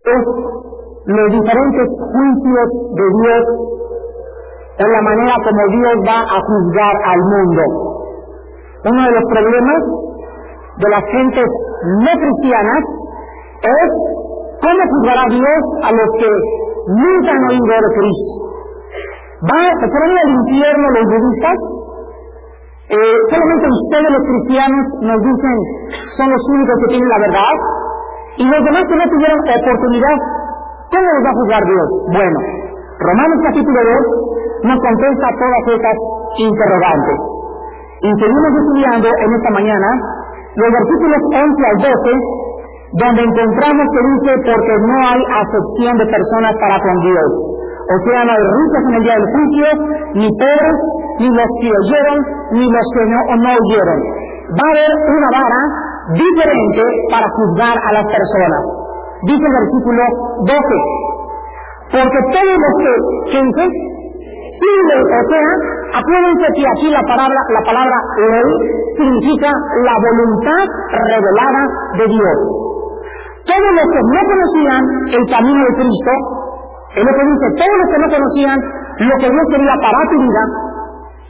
es los diferentes juicios de Dios en la manera como Dios va a juzgar al mundo. Uno de los problemas de las gentes no cristianas es cómo juzgará Dios a los que nunca han oído de Cristo. ¿Se ponen al infierno los budistas? Solamente ustedes los cristianos nos dicen son los únicos que tienen la verdad, y los demás que no tuvieron oportunidad, ¿cómo los va a juzgar Dios? Bueno, Romanos capítulo 2 nos contesta todas estas interrogantes. Y seguimos estudiando en esta mañana los versículos 11 al 12, donde encontramos que dice, porque no hay acepción de personas para con Dios. O sea, no hay ricos en el día del juicio, ni pobres, ni los que oyeron, ni los que no oyeron. Va a haber una vara diferente para juzgar a las personas. Dice el versículo 12, porque todos los que dice, sí, o sea, acuérdense que aquí la palabra ley significa la voluntad revelada de Dios. Todos los que no conocían el camino de Cristo, es lo que dice, todos los que no conocían lo que Dios quería para tu vida,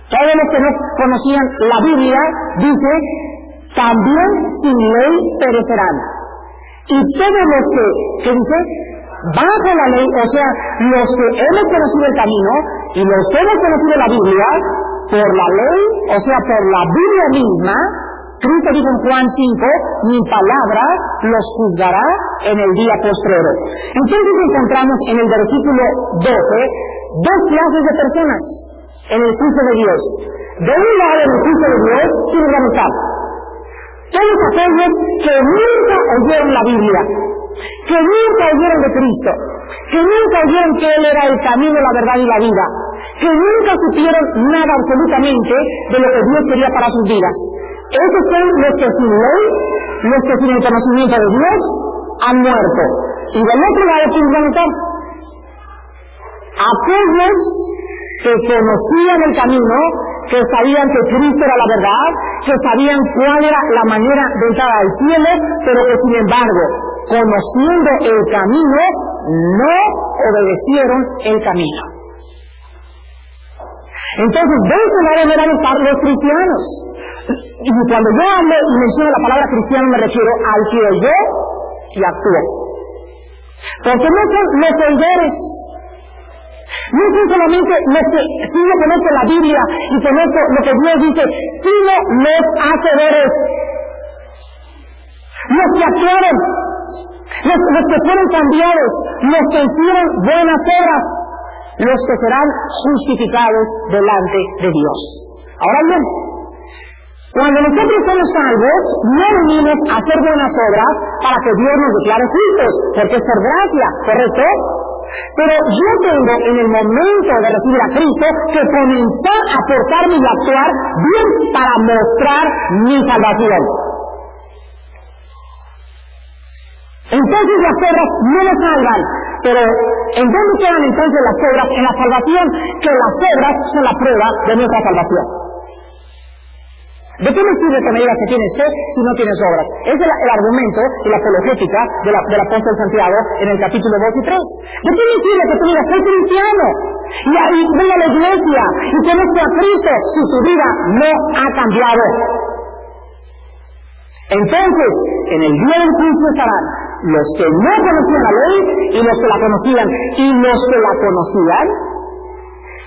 todos los que no conocían la Biblia, dice, también sin ley perecerán. Y todos los que dice, bajo la ley, o sea, los que hemos conocido el camino y los que hemos conocido la Biblia, por la ley, o sea, por la Biblia misma, Cristo dijo en Juan 5, mi palabra los juzgará en el día postrero. Entonces encontramos en el versículo 12 dos clases de personas en el juicio de Dios. De un lado, en el juicio de Dios, ¿quiénes van a estar? Todos aquellos que nunca oyeron la Biblia, que nunca oyeron de Cristo, que nunca oyeron que Él era el camino, la verdad y la vida, que nunca supieron nada absolutamente de lo que Dios quería para sus vidas. Esos son los que sin ley, los que sin el conocimiento de Dios, han muerto. Y del otro lado, ¿quiénes van a estar? Aquellos que conocían el camino, que sabían que Cristo era la verdad, que sabían cuál era la manera de entrar al cielo, pero que sin embargo, conociendo el camino, no obedecieron el camino. Entonces, de ese lado van a estar los cristianos. Y cuando yo hablo y menciono la palabra cristiano, me refiero al que oyó y actuó. Porque no son los oidores, no son solamente los que sí no conocen la Biblia y conocen lo que Dios dice, sino los hacedores, los que actuaron, los que fueron cambiados, los que hicieron buenas obras, los que serán justificados delante de Dios. Ahora bien, cuando nosotros somos salvos, no venimos a hacer buenas obras para que Dios nos declare justos, porque es por gracia, ¿correcto? Pero yo tengo en el momento de recibir a Cristo que comenzar a portarme y actuar bien para mostrar mi salvación. Entonces las obras no nos salvan, pero ¿en dónde quedan entonces las obras? En la salvación, que las obras son la prueba de nuestra salvación. ¿De qué me sirve que me digas que tienes fe si no tienes obras? Ese es el argumento y la apologética del apóstol Santiago en el capítulo 2 y 3. ¿De qué me sirve que tú digas soy cristiano y ahí venga a la iglesia y conozco a Cristo si tu vida no ha cambiado? Entonces, en el día del juicio estarán los que no conocían la ley y los que la conocían, y los que la conocían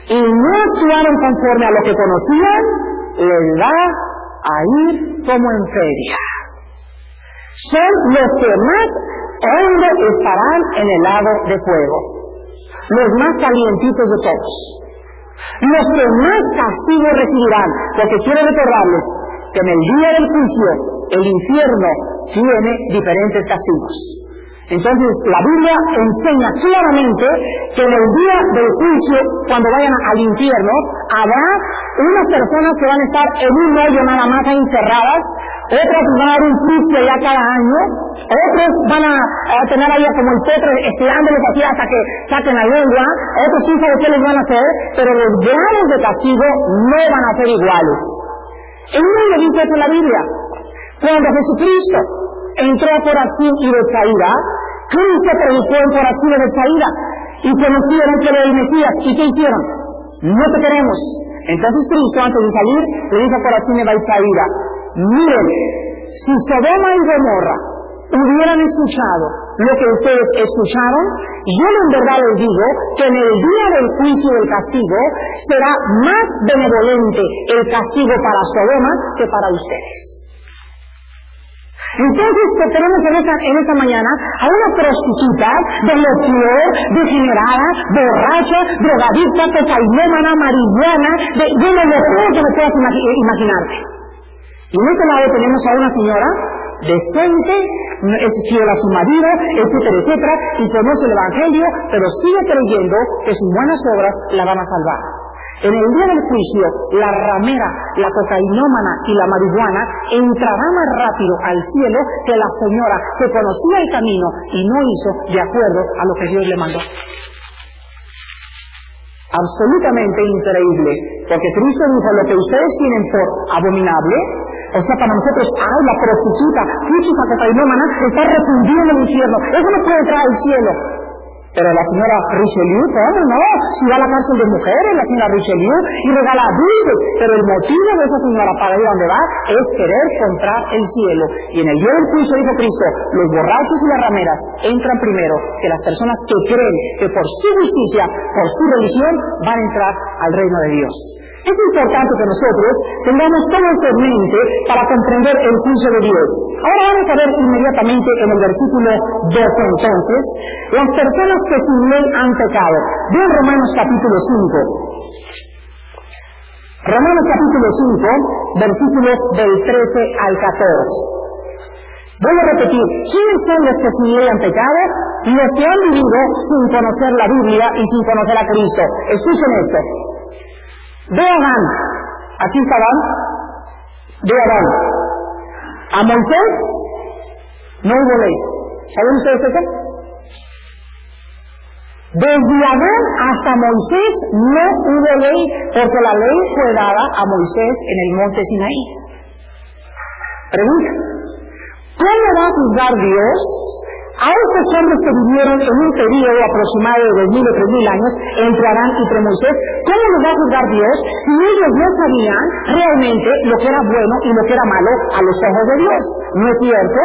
y no actuaron conforme a lo que conocían, les va a ir como en feria. Son los que más hondo estarán en el lago de fuego, los más calientitos de todos, los que más castigo recibirán, porque quiero recordarles que en el día del juicio el infierno tiene diferentes castigos. Entonces la Biblia enseña claramente que en el día del juicio, cuando vayan al infierno, habrá unas personas que van a estar en un hoyo nada más ahí encerradas, otras van a dar un juicio ya cada año, otros van a tener ahí como el petro estirándoles así hasta que saquen la lengua, otros sí saben qué les van a hacer, pero los grados de castigo no van a ser iguales. En uno dice eso en la Biblia, cuando Jesucristo entró por aquí y de caída, Cristo predicó en Corazón de Bethsaida y conocieron que era el Mesías. ¿Y qué hicieron? No te queremos. Entonces Cristo, antes de salir, le dijo a Corazón de Bethsaida: miren, si Sodoma y Gomorra hubieran escuchado lo que ustedes escucharon, yo en verdad les digo que en el día del juicio y del castigo será más benevolente el castigo para Sodoma que para ustedes. Entonces tenemos en esta mañana a una prostituta de lo peor, degenerada, borracha, drogadicta, cocainómana, marihuana, de lo peor que me puedas imaginarte. Y en este lado tenemos a una señora decente, es fiel a su marido, etcétera, etcétera, y conoce el Evangelio, pero sigue creyendo que sus buenas obras la van a salvar. En el día del juicio, la ramera, la cocainómana y la marihuana entrará más rápido al cielo que la señora que conocía el camino y no hizo de acuerdo a lo que Dios le mandó. Absolutamente increíble, porque Cristo dijo: lo que ustedes tienen por abominable, o sea, para nosotros, la prostituta, física, cocainómana, está refundida en el infierno, eso no puede entrar al cielo. Pero la señora Richelieu, ¿cómo no? Si va a la cárcel de mujeres, la señora Richelieu, y regala dulces, pero el motivo de esa señora para ir a donde va es querer comprar el cielo. Y en el día del juicio, dijo Cristo, los borrachos y las rameras entran primero que las personas que creen que por su justicia, por su religión, van a entrar al reino de Dios. Es importante que nosotros tengamos todo esto en mente para comprender el juicio de Dios. Ahora vamos a ver inmediatamente en el versículo 12 entonces, las personas que sin ley han pecado. Vean Romanos capítulo 5. Romanos capítulo 5, versículos del 13 al 14. Voy a repetir, ¿quiénes son los que sin ley han pecado? Los que han vivido sin conocer la Biblia y sin conocer a Cristo. Escuchen esto. Ve a Adán, aquí está Adán, ve a Adán. A Moisés no hubo ley. ¿Saben ustedes eso? Desde Adán hasta Moisés no hubo ley, porque la ley fue dada a Moisés en el monte Sinaí. Pregunta: ¿cómo va a juzgar Dios a estos hombres que vivieron en un periodo aproximado de 2000 o 3000 años entre Adán y entre Moisés? ¿Cómo los va a juzgar Dios si ellos no sabían realmente lo que era bueno y lo que era malo a los ojos de Dios? ¿No es cierto?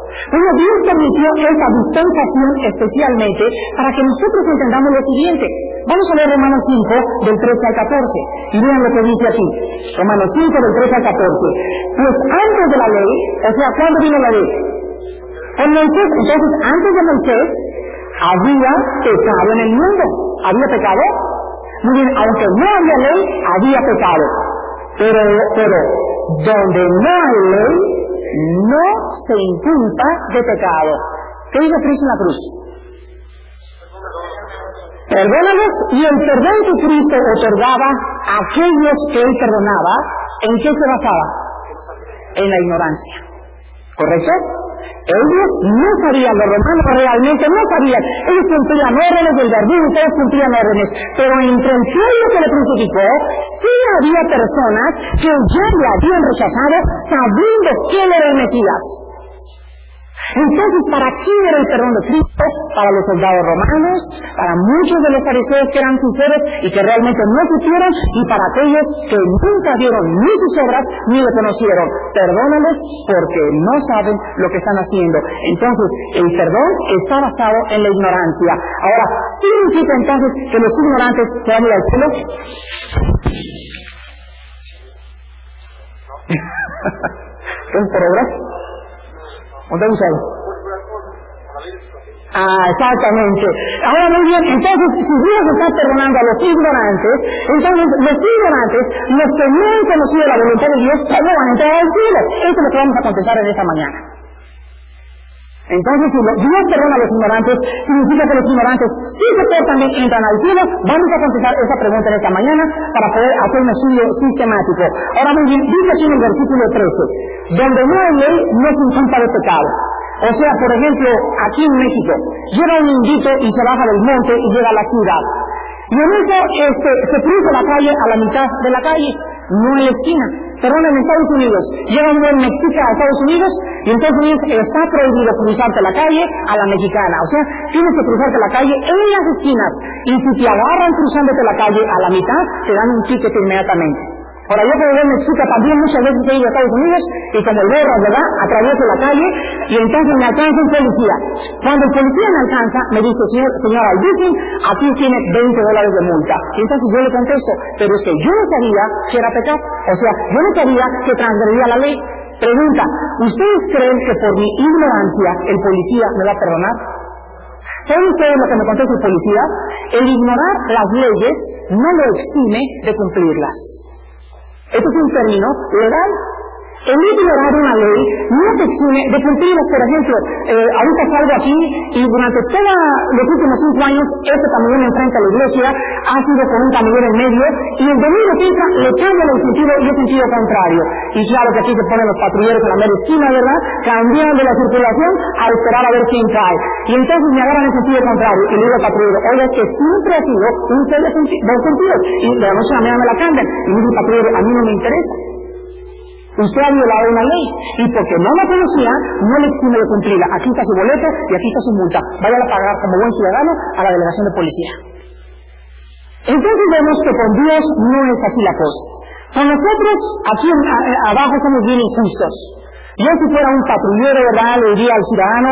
Pero Dios permitió esta dispensación especialmente para que nosotros entendamos lo siguiente. Vamos a leer Romanos 5 del 13 al 14 y vean lo que dice aquí. Romanos 5 del 13 al 14. Pues antes de la ley, o sea, ¿cuándo vino la ley? Con Moisés. Entonces, antes de Moisés había pecado en el mundo. ¿Había pecado? Muy bien, aunque no había ley, había pecado. Pero donde no hay ley, no se inculpa de pecado. ¿Qué dice Cristo en la cruz? Perdónalos, y el perdón que Cristo otorgaba a aquellos que Él perdonaba, ¿en qué se basaba? En la ignorancia. ¿Correcto? Ellos no sabían, los romanos realmente no sabían. Ellos cumplían órdenes del verdugo y todos cumplían órdenes. Pero entre el pueblo que le crucificó, sí había personas que ya le habían rechazado sabiendo que él era el Mesías. Entonces, ¿para quién era el perdón de Cristo? Para los soldados romanos, para muchos de los fariseos que eran sinceros y que realmente no supieron, y para aquellos que nunca vieron ni sus obras ni lo conocieron. Perdónalos porque no saben lo que están haciendo. Entonces, el perdón está basado en la ignorancia. Ahora, ¿qué significa entonces que los ignorantes se van a ir al cielo? ¿Qué es por obras? ¿Dónde dice? Exactamente. Ahora muy bien, entonces si Dios está perdonando a los ignorantes, entonces los ignorantes, los que no han conocido la voluntad de Dios, ¿cómo van a entrar al cielo? Eso es lo que vamos a contestar en esta mañana. Entonces, si Dios perdona a los ignorantes, significa que los ignorantes, si se portan bien, entran al cielo. Vamos a contestar esa pregunta en esta mañana para poder hacer un estudio sistemático. Ahora muy bien, dice aquí en el versículo 13, donde no hay ley, no se inculpa de pecado. O sea, por ejemplo, aquí en México, llega un indito y se baja del monte y llega a la ciudad. Y en eso se cruza la calle a la mitad de la calle, no en la esquina. en Estados Unidos, llega un buen mexica a Estados Unidos y en Estados Unidos está prohibido cruzarte la calle a la mexicana. O sea, tienes que cruzarte la calle en las esquinas y si te agarran cruzándote la calle a la mitad, te dan un ticket inmediatamente. Ahora, yo como buen mexica también muchas veces he ido a Estados Unidos y como el borro, ¿verdad?, atravieso la calle y entonces me alcanza un policía. Cuando el policía me alcanza, me dice, señora Albuquerque, aquí tiene $20 de multa. Y entonces yo le contesto, pero es que yo no sabía que era pecado. O sea, yo no sabía que transgredía la ley. Pregunta, ¿ustedes creen que por mi ignorancia el policía me va a perdonar? ¿Saben ustedes lo que me contesta el policía? El ignorar las leyes no lo exime de cumplirlas. Esto es un término legal. El ignorar una ley no te exime de cumplirlas. Por ejemplo, ahorita salgo aquí y durante todos los últimos 5 años, este camión enfrente a la iglesia ha sido con un camión en medio y el domingo que entra le cambian el sentido y el sentido contrario. Y claro que aquí se ponen los patrulleros en la mera esquina, ¿verdad?, cambiando la circulación a esperar a ver quién cae. Y entonces me agarran en sentido contrario y le digo al patrullero, oiga, es que siempre ha sido un dos sentidos y de la noche a la mañana me la cambian. Y me dice el patrullero, a mí no me interesa. Usted ha violado una ley y porque no la conocía, no le exime de cumplirla. Aquí está su boleto y aquí está su multa. Vaya a pagar como buen ciudadano a la delegación de policía. Entonces vemos que con Dios no es así la cosa. Con nosotros, aquí abajo, somos bien injustos. Yo si fuera un patrullero, ¿verdad?, le diría al ciudadano,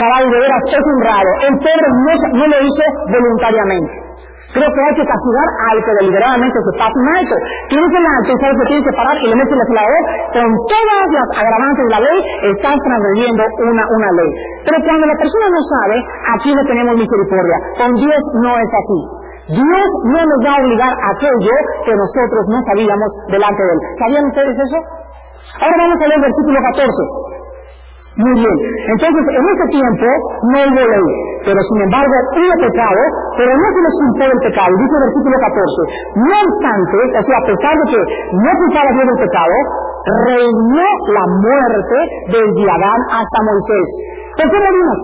caballo, de veras, es un raro. El perro no lo hizo voluntariamente. Creo que hay que castigar al que deliberadamente se pasa un alto. Tienes el alto y sabes que tienes que parar y le metes el acelerador. Con todas las agravantes de la ley, estás transgrediendo una ley. Pero cuando la persona no sabe, aquí no tenemos misericordia. Con Dios no es así. Dios no nos va a obligar a aquello que nosotros no sabíamos delante de Él. ¿Sabían ustedes eso? Ahora vamos a leer el versículo 14. Muy bien, entonces en ese tiempo no hubo ley, pero sin embargo hubo pecado, pero no se les culpó del pecado, dice el versículo 14. No obstante, o sea, a pesar de que no culpaba Dios del pecado, reinó la muerte desde Adán hasta Moisés. ¿Por qué morimos?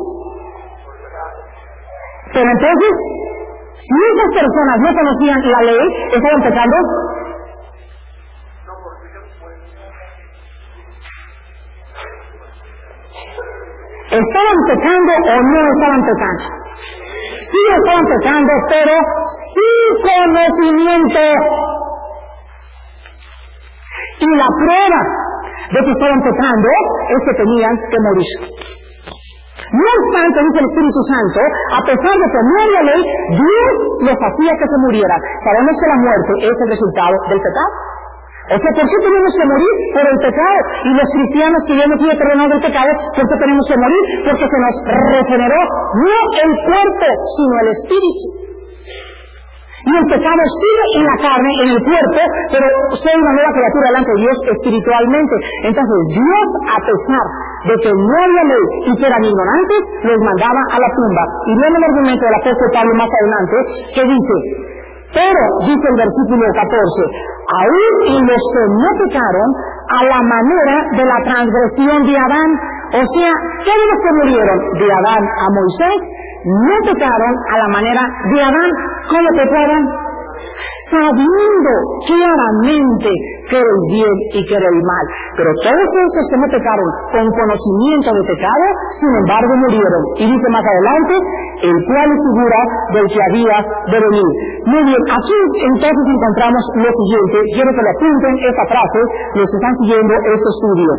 Pero entonces, si esas personas no conocían la ley, ¿estaban pecando? ¿Estaban pecando o no estaban pecando? Sí estaban pecando, pero sin conocimiento. Y la prueba de que estaban pecando es que tenían que morir. No obstante, dice el Espíritu Santo, a pesar de que no había ley, Dios les hacía que se murieran. Sabemos que la muerte es el resultado del pecado. O sea, ¿por qué tenemos que morir? Por el pecado. Y los cristianos que ya no tienen perdonado del pecado, ¿por qué tenemos que morir? Porque se nos regeneró no el cuerpo, sino el espíritu. Y el pecado sigue en la carne, en el cuerpo, pero soy una nueva criatura delante de Dios espiritualmente. Entonces, Dios, a pesar de que no había ley y que eran ignorantes, los mandaba a la tumba. Y viene el argumento del apóstol Pablo más adelante, que dice, pero, dice el versículo 14, aún y los que no pecaron a la manera de la transgresión de Adán, o sea, todos los que murieron de Adán a Moisés, no pecaron a la manera de Adán. ¿Cómo pecaron? Sabiendo claramente que era el bien y que era el mal. Pero todos esos que no pecaron con conocimiento de pecado, sin embargo murieron. Y dice más adelante, el cual es figura del que había de venir. Muy bien, aquí entonces encontramos lo siguiente. Quiero que le apunten esta frase, los que están siguiendo este estudio.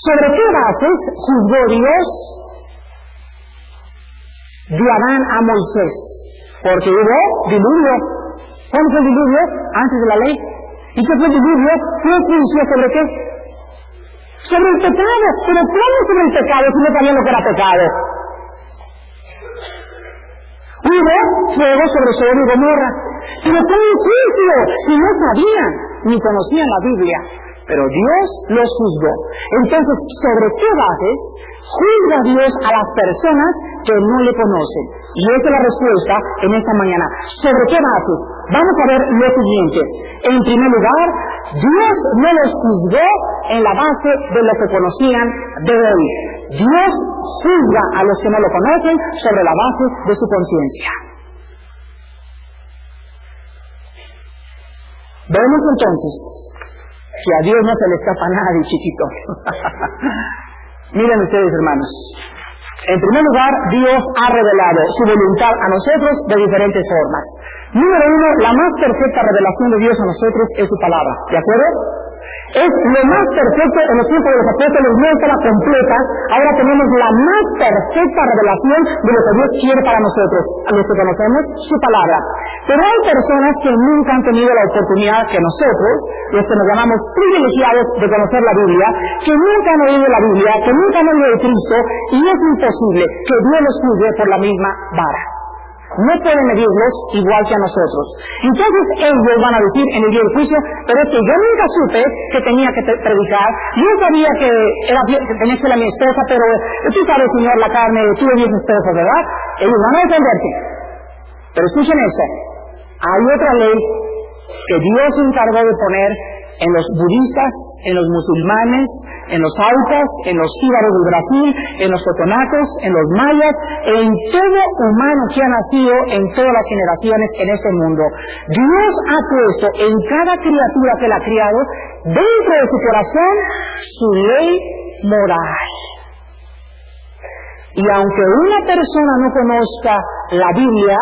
¿Sobre qué bases juzgó Dios de Adán a Moisés? Porque hubo diluvio. ¿Cuándo fue el diluvio? Antes de la ley. ¿Y qué fue el diluvio? ¿Fue juicio sobre qué? Sobre el pecado. Pero ¿cómo sobre el pecado si no sabían lo que era pecado? Hubo fuego sobre Sodoma y Gomorra. Pero ¿cómo un juicio si no sabían ni conocían la Biblia? Pero Dios los juzgó. Entonces, ¿sobre qué bases juzga Dios a las personas que no le conocen? Y esa es la respuesta en esta mañana. ¿Sobre qué bases? Vamos a ver lo siguiente. En primer lugar, Dios no los juzgó en la base de lo que conocían de Él. Dios juzga a los que no lo conocen sobre la base de su conciencia. Vemos entonces que a Dios no se le escapa nada, chiquito. Miren ustedes, hermanos. En primer lugar, Dios ha revelado su voluntad a nosotros de diferentes formas. Número uno, la más perfecta revelación de Dios a nosotros es su palabra, ¿de acuerdo? Es lo más perfecto. En los tiempos de los apóstoles no estaba completa. Ahora tenemos la más perfecta revelación de lo que Dios quiere para nosotros, a los que conocemos su palabra. Pero hay personas que nunca han tenido la oportunidad que nosotros, los que nos llamamos privilegiados de conocer la Biblia, que nunca han oído la Biblia, que nunca han oído de Cristo, y es imposible que Dios los juzgue por la misma vara. No pueden medirlos igual que a nosotros. Entonces ellos van a decir en el día del juicio, pero es que yo nunca supe que tenía que predicar, yo sabía que tenía que ser a mi esposa, pero tú sabes, Señor, la carne, tú eres mi esposa, ¿verdad? Ellos van a defenderte. Pero escuchen esto, hay otra ley que Dios se encargó de poner en los budistas, en los musulmanes, en los aucas, en los jíbaros del Brasil, en los totonacos, en los mayas, en todo humano que ha nacido en todas las generaciones en este mundo. Dios ha puesto en cada criatura que Él ha criado, dentro de su corazón, su ley moral. Y aunque una persona no conozca la Biblia,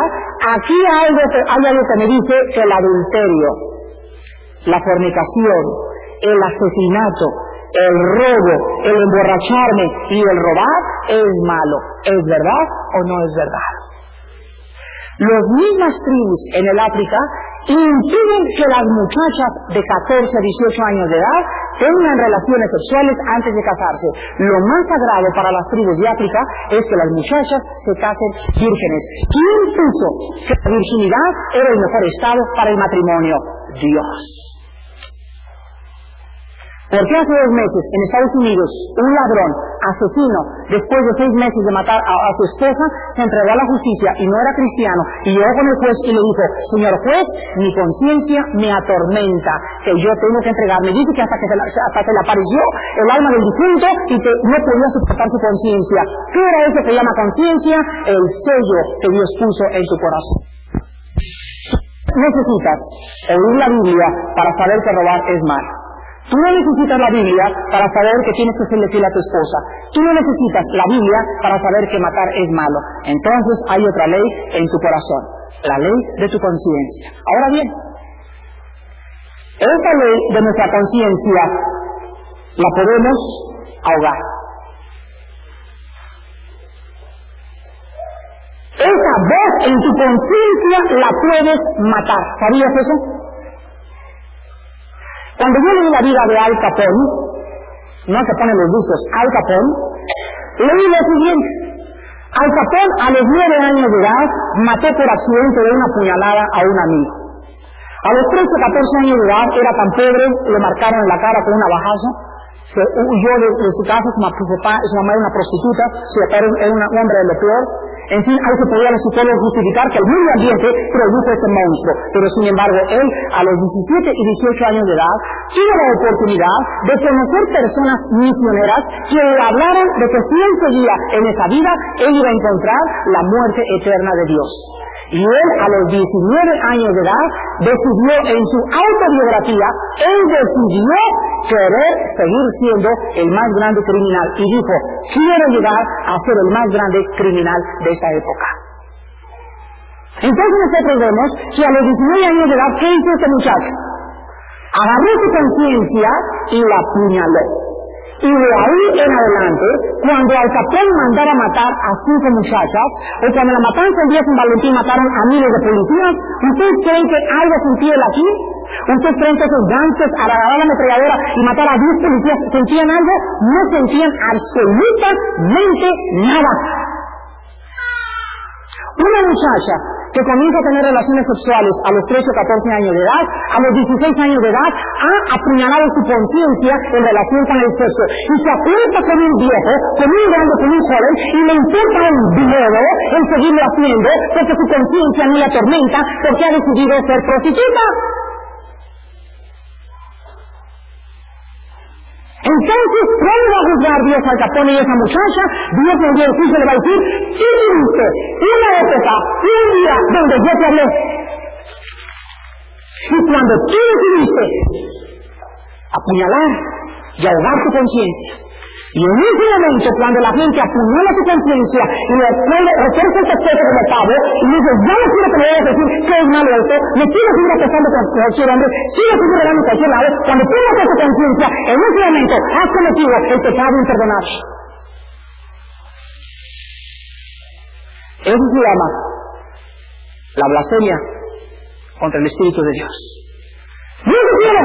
aquí hay algo que me dice que el adulterio, la fornicación, el asesinato, el robo, el emborracharme y el robar es malo. ¿Es verdad o no es verdad? Las mismas tribus en el África impiden que las muchachas de 14 a 18 años de edad tengan relaciones sexuales antes de casarse. Lo más sagrado para las tribus de África es que las muchachas se casen vírgenes. ¿Quién puso que la virginidad era el mejor estado para el matrimonio? Dios. ¿Por qué hace 2 meses en Estados Unidos un ladrón, asesino, después de 6 meses de matar a su esposa, se entregó a la justicia y no era cristiano, y llegó con el juez y le dijo, señor juez, mi conciencia me atormenta, que yo tengo que entregarme? Dice que hasta que le apareció el alma del difunto y que no podía soportar su conciencia. ¿Qué era eso que llama conciencia? El sello que Dios puso en tu corazón. Necesitas oír la Biblia para saber que robar es malo. Tú no necesitas la Biblia para saber que tienes que serle fiel a tu esposa. Tú no necesitas la Biblia para saber que matar es malo. Entonces hay otra ley en tu corazón, la ley de tu conciencia. Ahora bien, esta ley de nuestra conciencia la podemos ahogar. Esa voz en tu conciencia la puedes matar. ¿Sabías eso? Cuando yo leí la vida de Al Capone, no se ponen los gustos, Al Capone, leí lo siguiente. Al Capone a los 9 años de edad mató por accidente de una puñalada a un amigo. A los 13 o 14 años de edad era tan pobre, le marcaron en la cara con un navajazo, se huyó de su casa, su mamá era una prostituta, su papá era un hombre de lo peor. En fin, ahí se podía los psicólogos justificar que el medio ambiente produjo este monstruo. Pero sin embargo, él a los 17 y 18 años de edad tuvo la oportunidad de conocer personas misioneras que le hablaron de que si él seguía en esa vida, él iba a encontrar la muerte eterna de Dios. Y él a los 19 años de edad decidió en su autobiografía, él decidió querer seguir siendo el más grande criminal y dijo, quiero llegar a ser el más grande criminal de esa época. Entonces nosotros vemos que a los 19 años de edad, ¿qué hizo ese muchacho? Agarró su conciencia y la apuñaló. Y de ahí en adelante, cuando Al Capone mandara matar a 5 muchachas, o cuando la matanza en día San Valentín mataron a miles de policías, ¿ustedes creen que algo sintieron aquí? ¿Ustedes creen que esos gangsters al agarrar la ametralladora y matar a 10 policías sentían algo? No sentían absolutamente nada. Una muchacha que comienza a tener relaciones sexuales a los 13 o 14 años de edad, a los 16 años de edad, ha apuñalado su conciencia en relación con el sexo. Y se acuerda con un viejo, con un grande, con un joven, y le importa un miedo en seguirlo haciendo, porque su conciencia no le atormenta, porque ha decidido ser prostituta. Entonces, ¿cómo va a juzgar Dios Al Capone y esa muchacha? Dios en el día del juicio le va a decir, tú viviste una época, un día donde yo te hablé. Y cuando tú decidiste apuñalar y ahogar tu conciencia. Y en ese momento, cuando la gente apuñala su conciencia y le refuerza el respeto como pavo, y dice, ya no quiero que me vayas a decir que es malo esto, me quiero seguir acostando con cualquier hombre, quiero seguir regando en cualquier lado, cuando tú matas tu conciencia, en ese momento has cometido el pecado imperdonable. Eso se llama la blasfemia contra el Espíritu de Dios. ¡No lo quiero!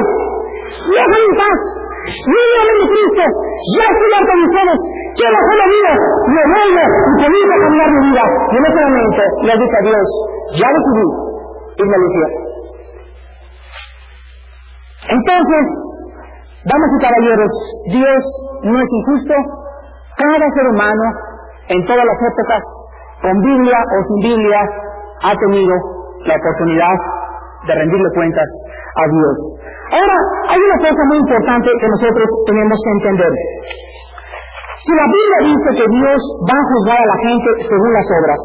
¡Déjame en paz! ¡Mírame de Cristo! ¡Ya estoy harto de ustedes! ¡Quiero hacer la vida! ¡Me vuelvo y comienzo a cambiar mi vida! Y en ese momento le dice a Dios, ya decidí irme al infierno. Entonces, damas y caballeros, Dios no es injusto. Cada ser humano, en todas las épocas, con Biblia o sin Biblia, ha tenido la oportunidad de rendirle cuentas a Dios. Ahora, hay una cosa muy importante que nosotros tenemos que entender. Si la Biblia dice que Dios va a juzgar a la gente según las obras,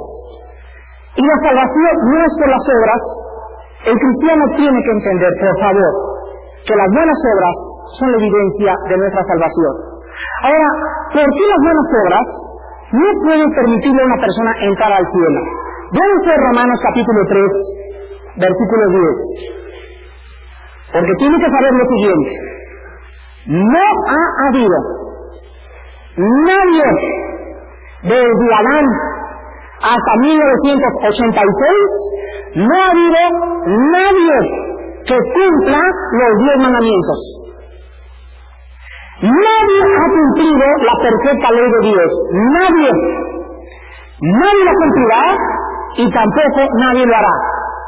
y la salvación no es por las obras, el cristiano tiene que entender, por favor, que las buenas obras son la evidencia de nuestra salvación. Ahora, ¿por qué las buenas obras no pueden permitirle a una persona entrar al cielo? Vean ustedes Romanos capítulo 3, versículo 10. Porque tiene que saber lo siguiente: no ha habido nadie desde Adán hasta 1986, no ha habido nadie que cumpla los 10 mandamientos. Nadie ha cumplido la perfecta ley de Dios. Nadie la cumplirá y tampoco nadie lo hará.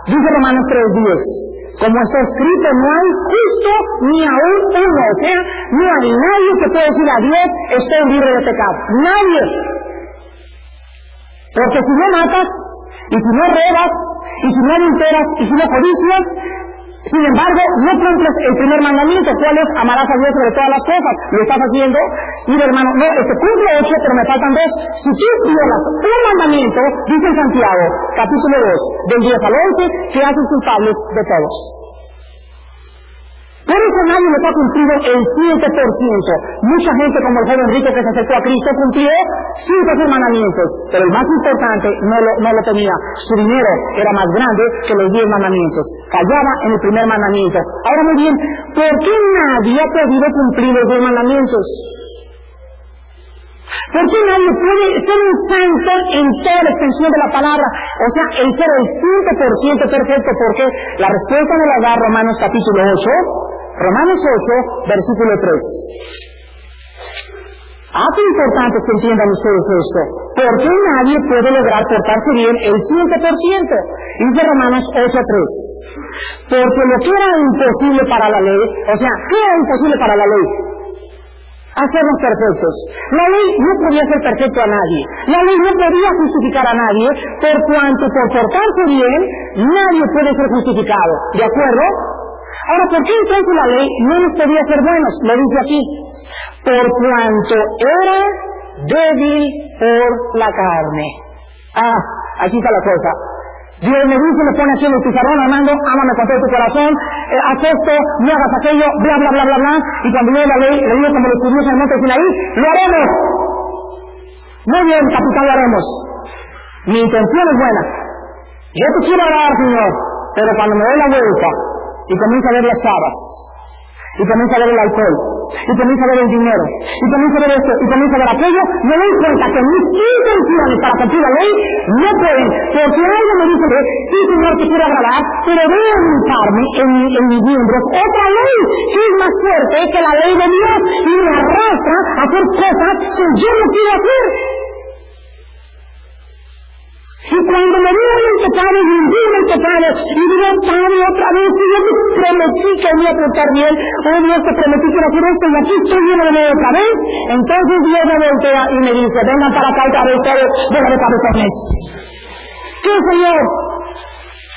Dice Romanos 3:10. Como está escrito, no hay justo ni aún uno. O sea, no hay nadie que pueda decir a Dios, estoy libre de pecado. Nadie. Porque si no matas, y si no robas, y si no adulteras, y si no codicias, sin embargo, no cumples el primer mandamiento, ¿cuál es? Amarás a Dios sobre todas las cosas. Lo estás haciendo. Mira, hermano, no, cumple 8, pero me faltan 2. Si tú violas un mandamiento, dice en Santiago, capítulo 2, del 10 al 11, se hacen culpables de todos. Por eso nadie les ha cumplido el 7%. Mucha gente, como el joven rico que se acercó a Cristo, cumplió 5 mandamientos, pero el más importante no lo tenía. Su dinero era más grande que los 10 mandamientos. Fallaba en el primer mandamiento. Ahora muy bien, ¿por qué nadie ha podido cumplir los 10 mandamientos? ¿Por qué nadie puede ser un santo en toda la extensión de la palabra? O sea, el ser el 5% perfecto, porque la respuesta me la da Romanos capítulo 8, Romanos 8, versículo 3. Qué importante que entiendan ustedes esto. ¿Por qué nadie puede lograr portarse bien el 5%? Dice Romanos 8:3. Porque lo que era imposible para la ley, o sea, ¿qué era imposible para la ley? Hacernos perfectos. La ley no podía ser perfecto a nadie. La ley no podía justificar a nadie, por cuanto por portarse bien, nadie puede ser justificado. ¿De acuerdo? Ahora, ¿por qué entonces la ley no nos podía ser buenos? Lo dice aquí. Por cuanto era débil por la carne. Aquí está la cosa. Dios me dice, me pone aquí en el pizarrón, Armando, ámame con todo tu corazón, haz esto, no hagas aquello, bla, bla, bla, bla, bla, y cuando viene la ley, le digo como los judíos en el monte de Sinaí, lo haremos. Muy bien, capitán, lo haremos. Mi intención es buena. Yo te quiero dar, Señor, pero cuando me doy la vuelta y comienzo a ver las chavas, y comienzo a ver el alcohol, y comienzo a ver el dinero, y comienzo a ver esto, y comienzo a ver aquello, me doy cuenta que mis intenciones para cumplir la ley no pueden, porque algo me dice que sí, Señor, te quiero agradar, pero voy a aumentarme en mis miembros otra ley que es más fuerte que la ley de Dios y me arrastra a hacer cosas que yo no quiero hacer. Y cuando me veo en el pecado y me veo en el pecado y digo, Padre, otra vez, y yo te prometí que me iba a portar bien, oh Dios, te prometí que iba a hacer esto y aquí estoy lleno de nuevo otra vez, entonces Dios me voltea y me dice, vengan para acá otra vez todos, déjame cabezarles. ¿Qué, Señor?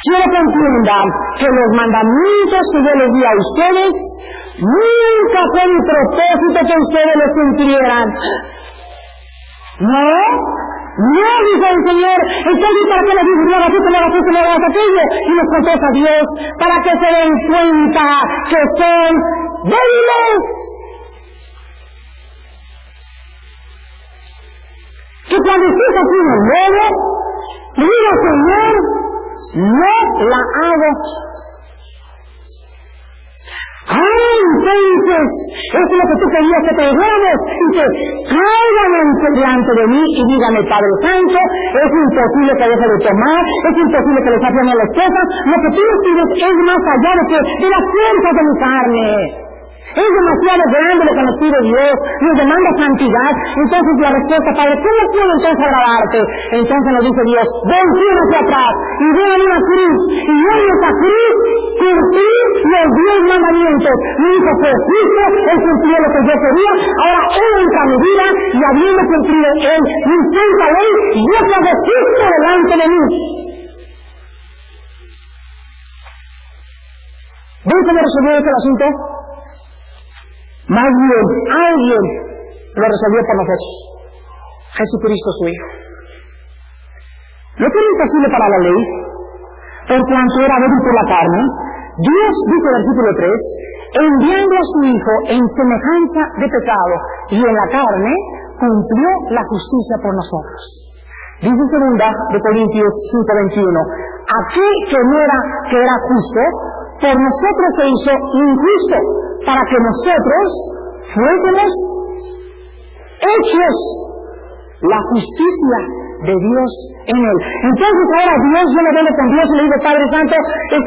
Quiero que entiendan que los mandamientos que yo les di a ustedes nunca fue mi propósito que ustedes los cumplieran. No, dice el Señor, entonces ¿para qué le dices no hagas esto, no hagas esto, no hagas aquello? Y nos contesta Dios, para que se den cuenta que son débiles. Que cuando estés aquí en el mundo, diga, Señor, no la hago. Entonces, eso es lo que tú querías que te dijéramos, y que caigan delante de mí y díganme, Padre Santo, es imposible que deje de tomar, es imposible que les hagan las cosas, lo que tú nos pides es más allá de las fuerzas de mi carne. Es demasiado grande lo que nos pide Dios, nos demanda santidad. Entonces la respuesta, Padre, ¿cómo puedo entonces agradarte? Entonces nos dice Dios, volteen hacia atrás y vean una cruz, y en esa cruz cumplir los 10 mandamientos. Mi hijo fue justo, él cumplió lo que yo quería, ahora él entra a mi vida y habiendo cumplido él mi santa ley, yo te hago justo delante de mí. ¿Ven cómo resolvió este asunto? Más bien, alguien lo resolvió por nosotros. Jesucristo su Hijo. Lo que era imposible para la ley, por cuanto era débil por la carne, Dios, dice el versículo 3, enviando a su Hijo en semejanza de pecado y en la carne, cumplió la justicia por nosotros. Dice segunda de Corintios 5:21, aquel que era justo, por nosotros se hizo injusto, para que nosotros fuésemos hechos la justicia de Dios en él. Entonces ahora Dios, yo me vengo con Dios y le digo, Padre Santo,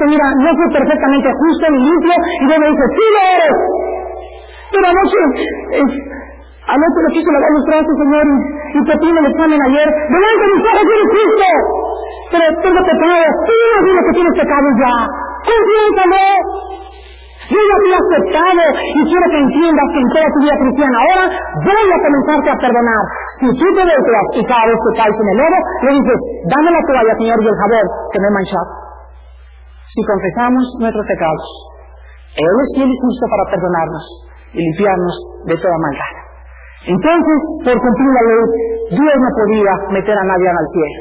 mira, no soy perfectamente justo ni limpio, y Dios me dice, sí lo eres. Pero anoche le quiso lavar los brazos, Señor, y te pide el examen ayer, delante de mis ojos eres justo, pero tengo pecado, tú no dices que tienes pecado ya, confiésalo. Yo ya te he aceptado y quiero que entiendas que en toda tu vida cristiana ahora voy a comenzarte a perdonar. Si tú te volteas y cada vez que caes en el lodo, le dices, dame la toalla, Señor, y el jabón que me he manchado. Si confesamos nuestros pecados, Él es fiel y justo para perdonarnos y limpiarnos de toda maldad. Entonces, por cumplir la ley, Dios no podía meter a nadie al cielo,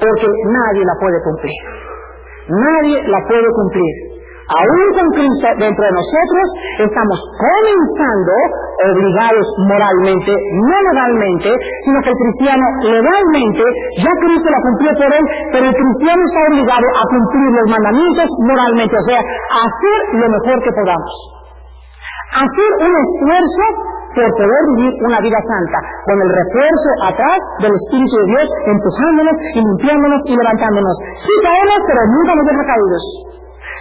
porque nadie la puede cumplir. Nadie la puede cumplir. Aún con Cristo dentro de nosotros, estamos comenzando, obligados moralmente, no legalmente, sino que el cristiano legalmente, ya Cristo la cumplió por él, pero el cristiano está obligado a cumplir los mandamientos moralmente, o sea, a hacer lo mejor que podamos. Hacer un esfuerzo por poder vivir una vida santa, con el refuerzo atrás del Espíritu de Dios, empujándonos y limpiándonos y levantándonos. Sí caemos, pero nunca nos deja caídos.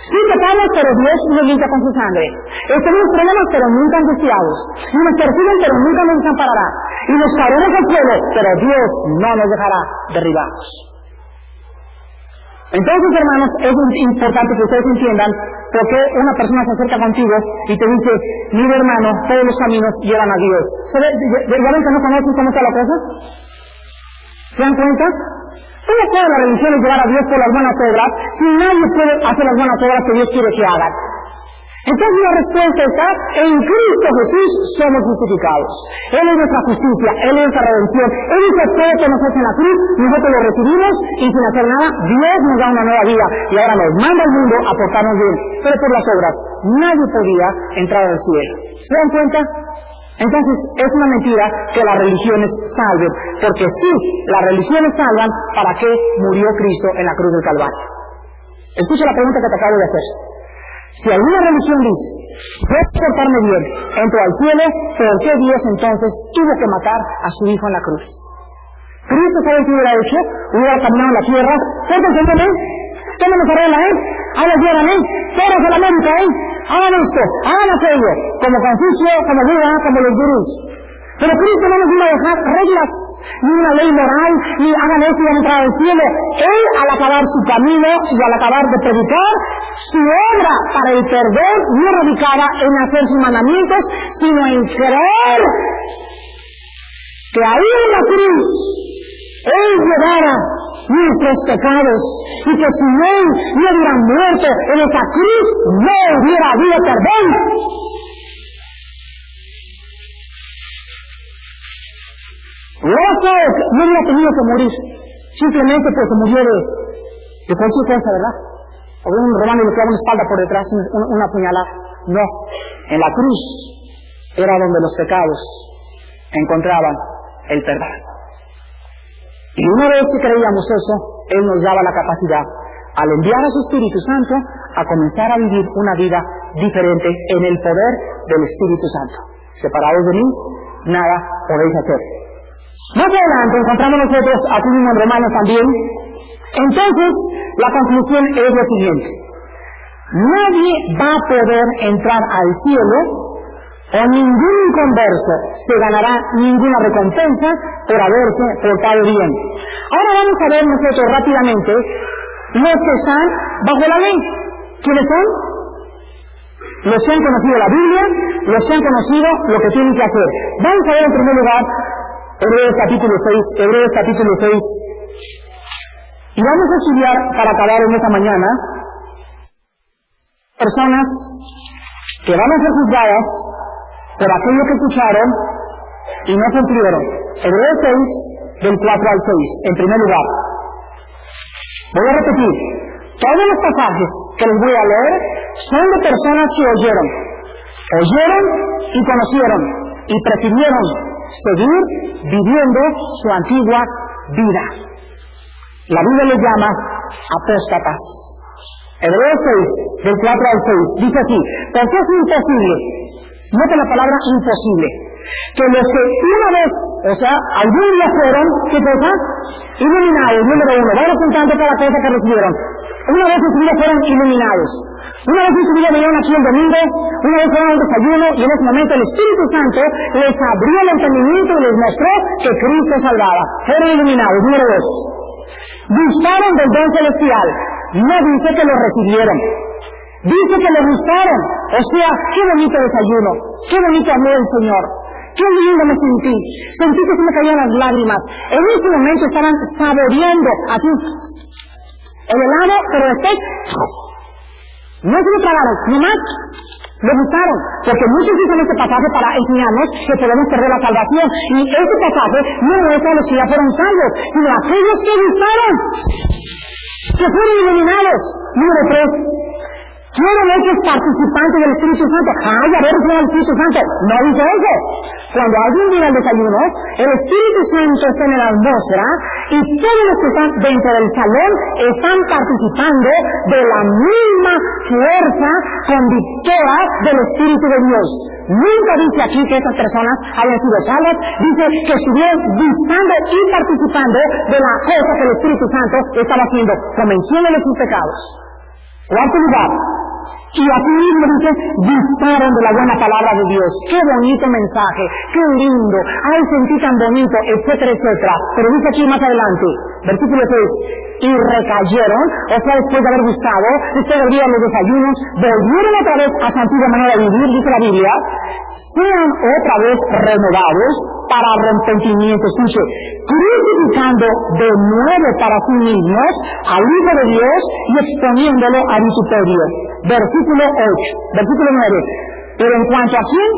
Sí pecamos, pero Dios nos limpia con su sangre. Tenemos problemas, pero nunca angustiados. Y nos persiguen, pero nunca nos desamparará. Y nos caeremos al suelo, pero Dios no nos dejará derribados. Entonces, hermanos, es importante que ustedes entiendan por qué una persona se acerca contigo y te dice, mira hermano, todos los caminos llevan a Dios. ¿Ya ven que no conocen cómo está la cosa? ¿Se dan cuenta? ¿Cómo puede la religión llevar a Dios por las buenas obras si nadie puede hacer las buenas obras que Dios quiere que hagan? Entonces la respuesta está, en Cristo Jesús somos justificados. Él es nuestra justicia, Él es nuestra redención, Él hizo todo que nos hace en la cruz, nosotros lo recibimos y sin hacer nada, Dios nos da una nueva vida y ahora nos manda al mundo a portarnos bien. Pero por las obras, nadie podía entrar al cielo. ¿Se dan cuenta? Entonces, es una mentira que las religiones salven, porque sí, las religiones salvan, ¿para qué murió Cristo en la cruz del Calvario? Escucha la pregunta que te acabo de hacer. Si alguna religión dice, puedo portarme bien, entro al cielo, ¿por qué Dios entonces tuvo que matar a su Hijo en la cruz? Cristo, ¿saben qué hubiera hecho? Hubiera caminado en la tierra, ¿cuántos entienden? ¿Cómo nos arregla, Ahora llegan, todos a la América, hagan esto, hagan aquello, como Confucio, como Buda, como los gurús. Pero Cristo no nos iba a dejar reglas, ni una ley moral, ni hagan esto y van a entrar al cielo. Él, al acabar su camino y al acabar de predicar, su obra para el perdón no radicaba en hacer sus mandamientos, sino en creer que ahí en la cruz Él llevara nuestros pecados y que si Él no hubiera muerto en esa cruz, no hubiera habido perdón. Lázaro no hubiera tenido que morir, simplemente pues se murió de cualquier cosa, ¿verdad? O un romano le clava una espalda por detrás, una puñalada. No, en la cruz era donde los pecados encontraban el perdón. Y una vez que creíamos eso, Él nos daba la capacidad, al enviar a su Espíritu Santo, a comenzar a vivir una vida diferente en el poder del Espíritu Santo. Separados de mí, nada podéis hacer. Más adelante encontramos nosotros, aquí mismo en Romanos también. Entonces, la conclusión es lo siguiente: nadie va a poder entrar al cielo, o ningún inconverso se ganará ninguna recompensa por haberse portado bien. Ahora vamos a ver nosotros rápidamente los que están bajo la ley. ¿Quiénes son? Los que han conocido la Biblia, los que han conocido lo que tienen que hacer. Vamos a ver en primer lugar Hebreos capítulo 6, y vamos a estudiar, para acabar en esta mañana, personas que van a ser juzgadas por aquello que escucharon y no cumplieron. Hebreos 6, del 4 al 6, en primer lugar. Voy a repetir, todos los pasajes que les voy a leer son de personas que oyeron y conocieron y prefirieron seguir viviendo su antigua vida. La Biblia les llama apóstatas. Hebreos 6, del 4 al 6, dice así: porque es imposible, note la palabra imposible, que los que una vez, o sea, algún día fueron, ¿qué cosa? Iluminados, número 1, van apuntando cada cosa que recibieron. Una vez en su vida fueron iluminados. Una vez en su vida vinieron aquí el domingo, una vez fueron al desayuno, y en ese momento el Espíritu Santo les abrió el entendimiento y les mostró que Cristo salvaba. Fueron iluminados. Número 2, gustaron del don celestial. No dice que lo recibieron, dice que lo gustaron. O sea, qué bonito desayuno, qué bonito amor el Señor, qué lindo me sentí que se me caían las lágrimas. En ese momento estaban saboreando así el helado, pero después no se lo tragaron, nomás lo gustaron, porque muchos usan este pasaje para enseñarnos que podemos perder la salvación, y este pasaje no es a los que ya fueron salvos, sino a aquellos que gustaron, que fueron iluminados. Número 3, ¿quieren esos participantes del Espíritu Santo? ¡Ay, a ver, el Espíritu Santo! No dice eso. Cuando alguien viene al desayuno, el Espíritu Santo está en la atmósfera y todos los que están dentro del salón están participando de la misma fuerza conductora del Espíritu de Dios. Nunca dice aquí que esas personas hayan sido salvas, dice que estuvieron gustando y participando de la cosa que el Espíritu Santo estaba haciendo, convenciéndoles sus pecados. Cuarto lugar, y así mismo dice, gustaron de la buena palabra de Dios. ¡Qué bonito mensaje! ¡Qué lindo! ¡Ay, sentí tan bonito! Etcétera, etcétera. Pero dice aquí más adelante, versículo 6, y recayeron, o sea, después de haber gustado, después de olvidar los desayunos, volvieron otra vez a su antigua manera de vivir, dice la Biblia, sean otra vez renovados para arrepentimiento. Escuche, crucificando de nuevo para sí mismos al Hijo de Dios y exponiéndolo a vituperio. Versículo 9. Pero en cuanto a quién,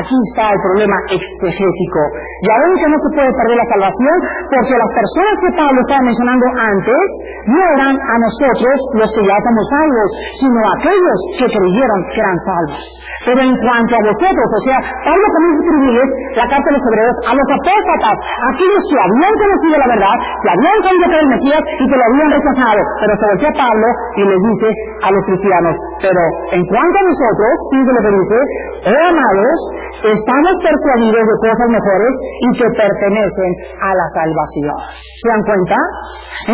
aquí está el problema exegético. Ya ven que no se puede perder la salvación, porque las personas que Pablo estaba mencionando antes no eran a nosotros los que ya somos salvos, sino a aquellos que creyeron que eran salvos. Pero en cuanto a vosotros, o sea, Pablo comienza a escribirles la carta de los Hebreos a los apóstatas, aquellos que habían conocido la verdad, que habían creído que era el Mesías y que lo habían rechazado. Pero se voltea a Pablo y les dice a los cristianos, pero en cuanto a nosotros, fíjense lo que dice, amados, estamos persuadidos de cosas mejores y que pertenecen a la salvación. ¿Se dan cuenta?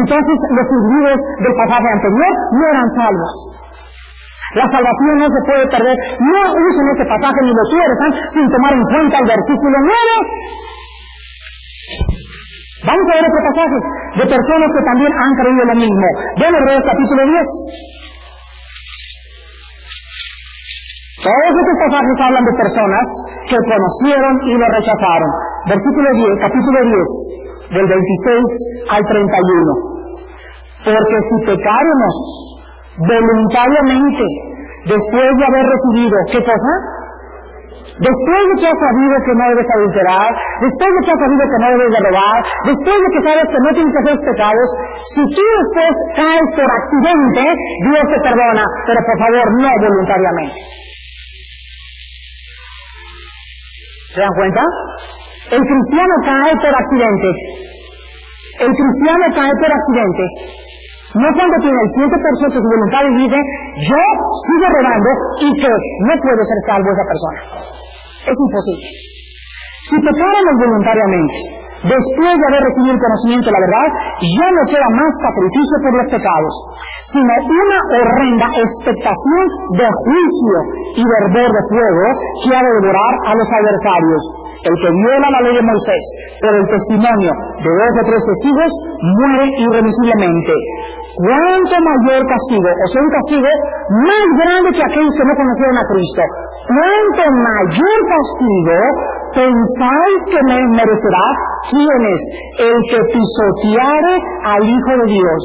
Entonces, los judíos del pasaje anterior no eran salvos. La salvación no se puede perder. No usen este pasaje ni lo tuerzan sin tomar en cuenta el versículo 9. Vamos a ver otro pasaje de personas que también han creído lo mismo. Vean Hebreos capítulo 10. Todos estos pasajes hablan de personas que conocieron y lo rechazaron. Versículo 10, capítulo 10, del 26 al 31. Porque si pecáramos voluntariamente, después de haber recibido, ¿qué cosa? Después de que has sabido que no debes adulterar, después de que has sabido que no debes de robar, después de que sabes que no tienes que hacer pecados, si tú después caes por accidente, Dios te perdona, pero por favor no voluntariamente. ¿Se dan cuenta? El cristiano cae por accidente. El cristiano cae por accidente. No cuando tiene el 100% de su voluntad y dice, yo sigo robando y que no puede ser salvo esa persona. Es imposible. Si pecáramos voluntariamente, después de haber recibido el conocimiento de la verdad, ya no queda más sacrificio por los pecados, sino una horrenda expectación de juicio y de hervor de fuego que ha de devorar a los adversarios. El que viola la ley de Moisés por el testimonio de 2 o 3 testigos muere irremisiblemente. ¿Cuánto mayor castigo, o sea, un castigo más grande que aquellos que no conocieron a Cristo? ¿Cuánto mayor castigo pensáis que me merecerá? ¿Quién es? El que pisoteare al Hijo de Dios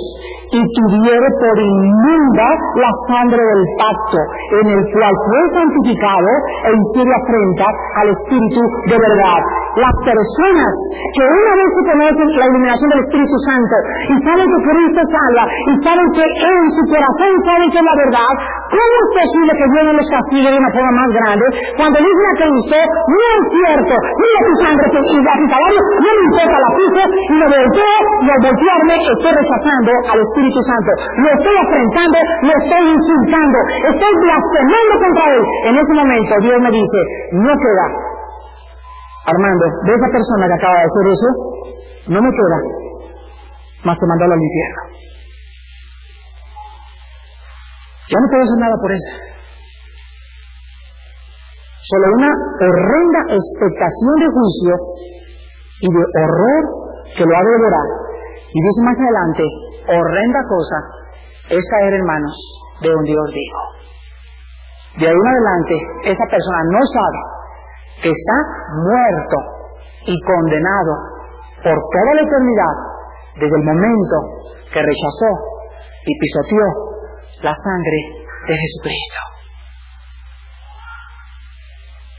y tuviere por inmunda la sangre del pacto, en el cual fue santificado e hiciere afrenta al Espíritu de verdad. Las personas que una vez que conocen la iluminación del Espíritu Santo y saben que Cristo salva y saben que en su corazón saben que es la verdad, ¿cómo es posible que Dios no los castigue de una forma más grande cuando dicen a Cristo, no es cierto, mira tu sangre y a tu salario, no me importa la pisa y lo volteo y al voltearme estoy rechazando al Espíritu Santo, lo estoy afrentando, lo estoy insultando, estoy blasfemando contra él? En ese momento Dios me dice, no queda, Armando, de esa persona que acaba de hacer eso, no me queda más que mandarlo al infierno. Ya no puedo hacer nada por él. Solo una horrenda expectación de juicio y de horror que lo ha de devorar. Y dice más adelante, horrenda cosa es caer en manos de un Dios vivo. De ahí en adelante, esa persona no sabe que está muerto y condenado por toda la eternidad desde el momento que rechazó y pisoteó la sangre de Jesucristo.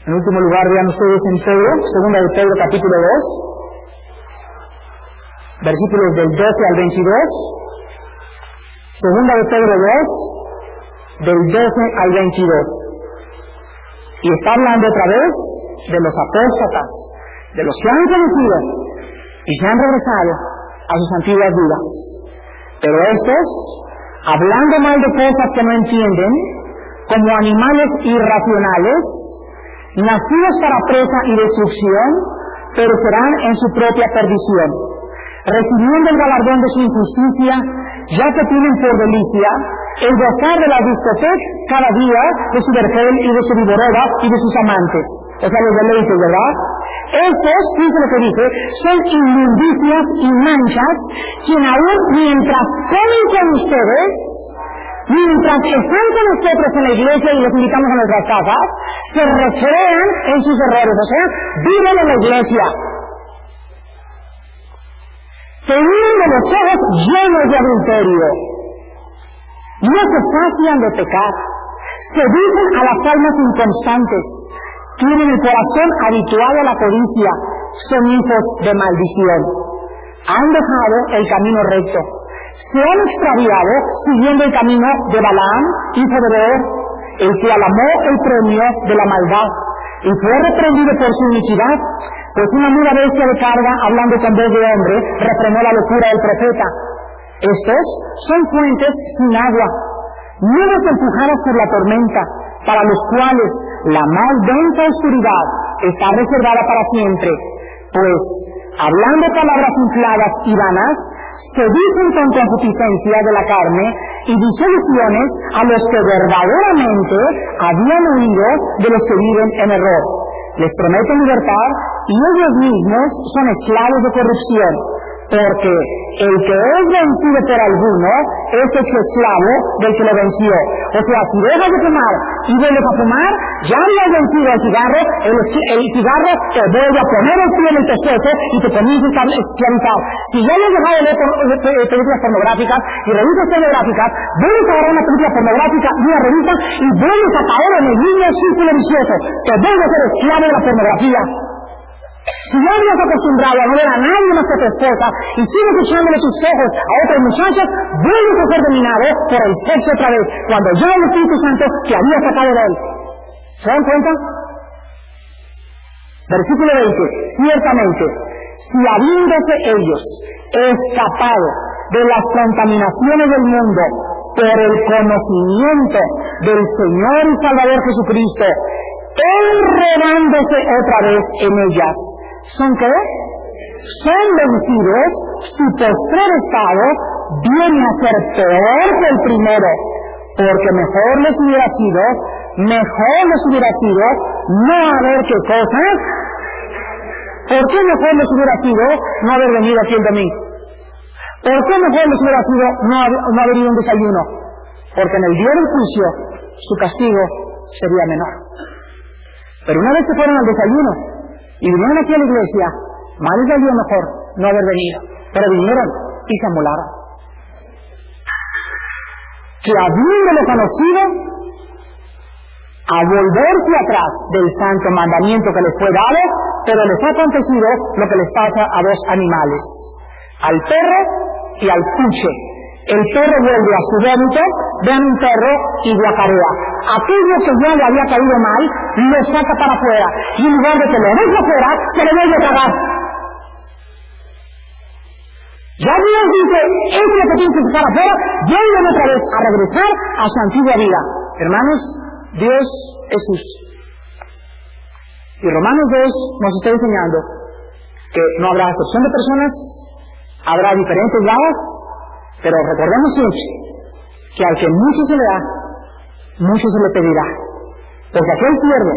En último lugar, vean ustedes en Pedro, segunda de Pedro capítulo 2, versículos del 12 al 22, segunda de Pedro 2, del 12 al 22. Y está hablando otra vez de los apóstatas, de los que han conocido y se han regresado a sus antiguas vidas. Pero estos, hablando mal de cosas que no entienden, como animales irracionales, nacidos para presa y destrucción, perecerán en su propia perdición, recibiendo el galardón de su injusticia, ya que tienen por delicia el gozar de las discotecas cada día de su vergel y de su viborera y de sus amantes. O sea, los deleites, ¿verdad? Estos, fíjense lo que dice, son inmundicias y manchas, quien aún mientras comen con ustedes, mientras están con nosotros en la iglesia y los invitamos a nuestras casas, se recrean en sus errores, o sea, viven en la iglesia. Teniendo los ojos llenos de adulterio, no se sacian de pecar, seducen a las almas inconstantes, tienen el corazón habituado a la codicia, son hijos de maldición. Han dejado el camino recto, se han extraviado siguiendo el camino de Balaam, hijo de Beor, el cual amó el premio de la maldad y fue reprendido por su iniquidad, pues una muda bestia de carga, hablando con voz de hombre, refrenó la locura del profeta. Estos son fuentes sin agua, nubes empujadas por la tormenta, para los cuales la más densa oscuridad está reservada para siempre, pues, hablando palabras infladas y vanas, seducen con concupiscencia de la carne y disoluciones a los que verdaderamente habían huido de los que viven en error. Les prometen libertad y ellos mismos son esclavos de corrupción. porque el que es vencido por alguno es hecho esclavo del que lo venció. O sea, si dejas de fumar y vuelves a fumar, ya no has vencido al cigarro, el cigarro te vuelve a poner el pie en el pescuezo y te comienza a esclavizar. Si ya no has dejado de ver películas pornográficas y revistas pornográficas, vuelves a agarrar una película pornográfica y una revista y vuelves a caer en el mismo círculo vicioso. Te vuelves a ser esclavo de la pornografía. Si ya habías acostumbrado a no ver a nadie más que a tu esposa y sigues echándole tus ojos a otras muchachas, vuelves a ser dominado por el sexo otra vez, cuando ya el Espíritu Santo te había sacado de él. ¿Se dan cuenta? Versículo 20. Ciertamente, si habiéndose ellos escapado de las contaminaciones del mundo por el conocimiento del Señor y Salvador Jesucristo, enredándose otra vez en ellas, ¿son qué? Son vencidos, su postrer estado viene a ser peor que el primero, porque mejor les hubiera sido no haber qué cosas. ¿Por qué mejor les hubiera sido no haber venido aquí el domingo? ¿Por qué mejor les hubiera sido no haber ido a un desayuno? Porque en el día del juicio su castigo sería menor. Pero una vez que fueron al desayuno y vinieron aquí a la iglesia, más les salió mejor no haber venido, pero vinieron y se amolaron. Que habiéndolo conocido, a volverse atrás del santo mandamiento que les fue dado, pero les ha acontecido lo que les pasa a dos animales, al perro y al puche. El perro vuelve a su vómito, vean un perro y guacarea. Aquello que ya le había caído mal, lo saca para afuera, y en lugar de que lo deje afuera, se le vuelve a tragar. Ya Dios dice, es lo que tiene que sacar afuera, vuelven otra vez a regresar a su antigua vida. Hermanos, Dios es justo. Y Romanos 2 nos está enseñando que no habrá excepción de personas, habrá diferentes lados, pero recordemos siempre que al que mucho se le da, mucho se le pedirá. Porque aquel siervo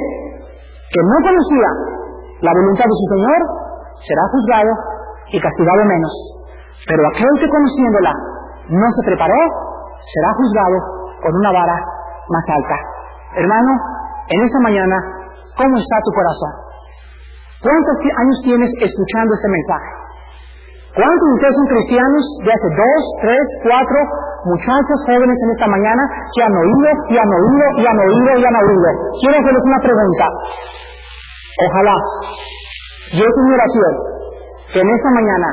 que no conocía la voluntad de su Señor será juzgado y castigado menos. Pero aquel que conociéndola no se preparó será juzgado con una vara más alta. Hermano, en esta mañana, ¿cómo está tu corazón? ¿Cuántos años tienes escuchando este mensaje? ¿Cuántos de ustedes son cristianos de hace 2, 3, 4 muchachos jóvenes en esta mañana que han oído y han oído y han oído y han oído? Quiero hacerles una pregunta. Ojalá, yo es mi oración, que en esta mañana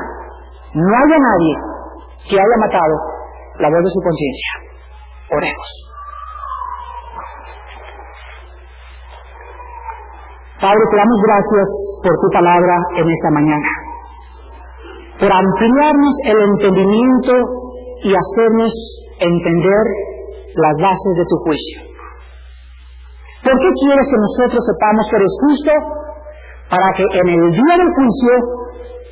no haya nadie que haya matado la voz de su conciencia. Oremos. Padre, te damos gracias por tu palabra en esta mañana, por ampliarnos el entendimiento y hacernos entender las bases de tu juicio. ¿Por qué quieres que nosotros sepamos que eres justo? Para que en el día del juicio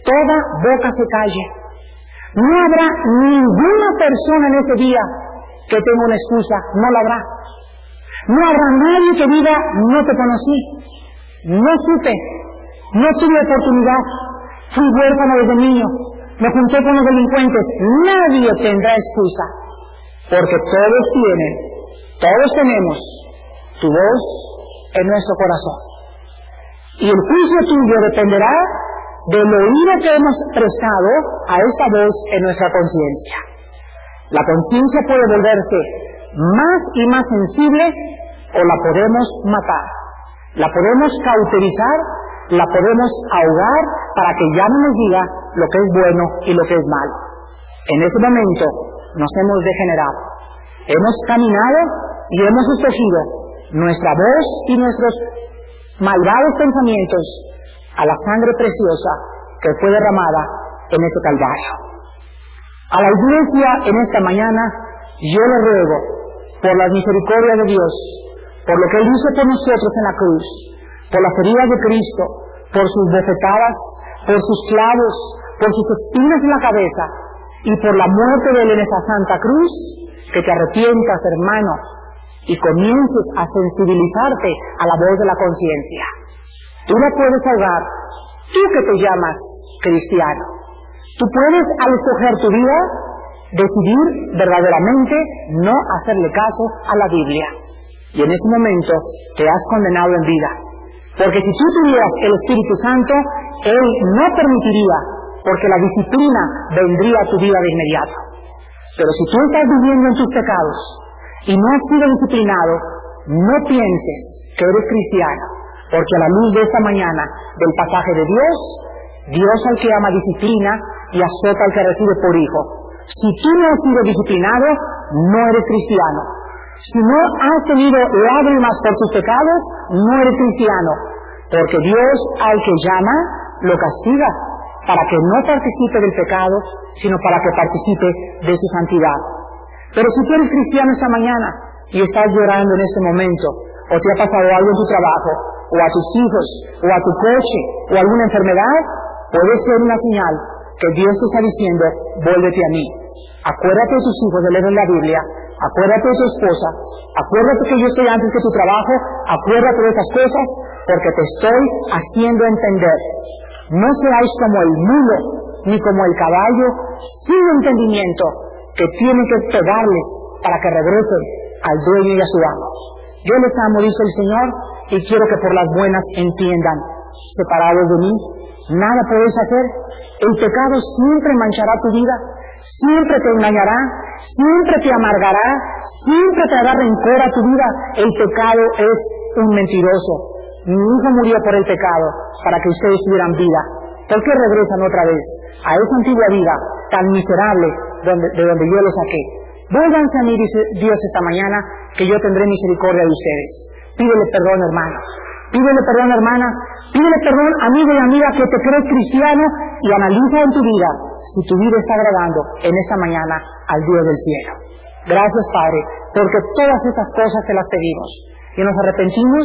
toda boca se calle. No habrá ninguna persona en ese día que tenga una excusa, no la habrá. No habrá nadie que diga, no te conocí, no supe, no tuve oportunidad, fui huérfano desde niño, me junté con los delincuentes. Nadie tendrá excusa, porque todos tenemos tu voz en nuestro corazón. Y el juicio tuyo dependerá del oído que hemos prestado a esta voz en nuestra conciencia. La conciencia puede volverse más y más sensible o la podemos matar. La podemos cauterizar, la podemos ahogar para que ya no nos diga lo que es bueno y lo que es malo. En ese momento nos hemos degenerado. Hemos caminado y hemos escogido nuestra voz y nuestros malvados pensamientos a la sangre preciosa que fue derramada en ese Calvario. A la iglesia en esta mañana yo le ruego por la misericordia de Dios, por lo que Él hizo por nosotros en la cruz, por las heridas de Cristo, por sus bofetadas, por sus clavos, por sus espinas en la cabeza y por la muerte de Él en esa santa cruz, que te arrepientas, hermano, y comiences a sensibilizarte a la voz de la conciencia. Tú la puedes ahogar, tú que te llamas cristiano. Tú puedes, al escoger tu vida, decidir verdaderamente no hacerle caso a la Biblia. Y en ese momento te has condenado en vida. Porque si tú tuvieras el Espíritu Santo, Él no permitiría, porque la disciplina vendría a tu vida de inmediato. Pero si tú estás viviendo en tus pecados y no has sido disciplinado, no pienses que eres cristiano, porque a la luz de esta mañana del pasaje de Dios, Dios al que ama disciplina y azota al que recibe por hijo. Si tú no has sido disciplinado, no eres cristiano. Si no has tenido lágrimas por tus pecados, no eres cristiano, porque Dios al que llama lo castiga, para que no participe del pecado, sino para que participe de su santidad. Pero si tú eres cristiano esta mañana y estás llorando en este momento, o te ha pasado algo en tu trabajo, o a tus hijos, o a tu coche, o alguna enfermedad, puede ser una señal que Dios te está diciendo: vuélvete a mí. Acuérdate de tus hijos de leer en la Biblia, acuérdate de tu esposa, acuérdate que yo estoy antes que tu trabajo, acuérdate de estas cosas, porque te estoy haciendo entender. No seáis como el mulo, ni como el caballo, sin entendimiento, que tienen que pegarles para que regresen al dueño y a su amo. Yo les amo, dice el Señor, y quiero que por las buenas entiendan: separados de mí, nada podéis hacer. El pecado siempre manchará tu vida, siempre te engañará, siempre te amargará, siempre te hará rencor a tu vida. El pecado es un mentiroso. Mi hijo murió por el pecado, para que ustedes tuvieran vida. ¿Por qué regresan otra vez a esa antigua vida tan miserable de donde yo los saqué? Vuélvanse a mí, dice Dios esta mañana, que yo tendré misericordia de ustedes. Pídele perdón, hermano. Pídele perdón, hermana. Pídele perdón, amigo y amiga, que te crees cristiano, y analiza en tu vida si tu vida está agradando en esta mañana al Dios del cielo. Gracias, Padre, porque todas estas cosas te las pedimos y nos arrepentimos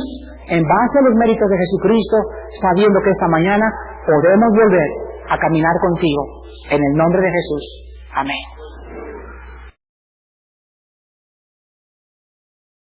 en base a los méritos de Jesucristo, sabiendo que esta mañana podemos volver a caminar contigo. En el nombre de Jesús. Amén.